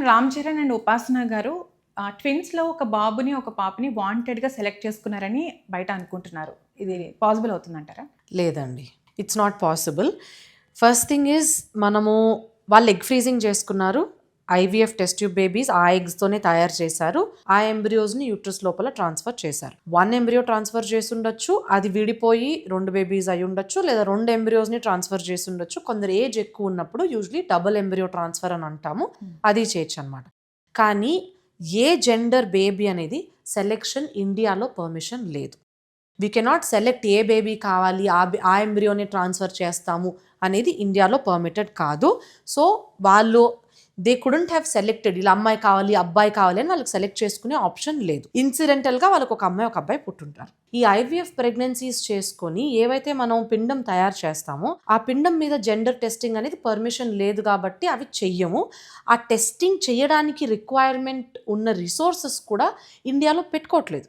Ram Charan and ఉపాసన గారు ట్విన్స్‌లో ఒక బాబుని, ఒక పాపని వాంటెడ్‌గా సెలెక్ట్ చేసుకున్నారని బయట అనుకుంటున్నారు. ఇది పాసిబుల్ అవుతుందంటారా? లేదండి, it's not possible. First thing is మనము వాళ్ళు ఎగ్ ఫ్రీజింగ్ చేసుకున్నారు. ఐవీఎఫ్ టెస్ట్ ట్యూబ్ బేబీస్ ఆ ఎగ్స్తోనే తయారు చేశారు. ఆ ఎంబ్రియోస్ని యూట్రస్ లోపల ట్రాన్స్ఫర్ చేశారు. 1 ఎంబ్రియో ట్రాన్స్ఫర్ చేసి ఉండొచ్చు, అది విడిపోయి 2 బేబీస్ అయి ఉండొచ్చు, లేదా 2 ఎంబ్రియోస్ని ట్రాన్స్ఫర్ చేసి ఉండొచ్చు. కొందరు ఏజ్ ఎక్కువ ఉన్నప్పుడు యూజువలీ డబుల్ ఎంబ్రియో ట్రాన్స్ఫర్ అని అంటాము, అది చేయొచ్చు అనమాట. కానీ ఏ జెండర్ బేబీ అనేది సెలెక్షన్ ఇండియాలో పర్మిషన్ లేదు. We cannot select A baby కావాలి, ఆ ఎంబ్రియోని ట్రాన్స్ఫర్ చేస్తాము అనేది ఇండియాలో పర్మిటెడ్ కాదు. సో వాళ్ళు దే కుడెంట్ హ్యావ్ సెలెక్టెడ్ ఇలా అమ్మాయి కావాలి అబ్బాయి కావాలి అని వాళ్ళకి సెలెక్ట్ చేసుకునే ఆప్షన్ లేదు. ఇన్సిడెంటల్గా వాళ్ళకి ఒక అమ్మాయి ఒక అబ్బాయి పుట్టుంటారు. ఈ ఐవీఎఫ్ ప్రెగ్నెన్సీస్ చేసుకొని ఏవైతే మనం పిండం తయారు చేస్తామో ఆ పిండం మీద జెండర్ టెస్టింగ్ అనేది పర్మిషన్ లేదు కాబట్టి అవి చెయ్యము. ఆ టెస్టింగ్ చేయడానికి రిక్వైర్మెంట్ ఉన్న రిసోర్సెస్ కూడా ఇండియాలో పెట్టుకోవట్లేదు.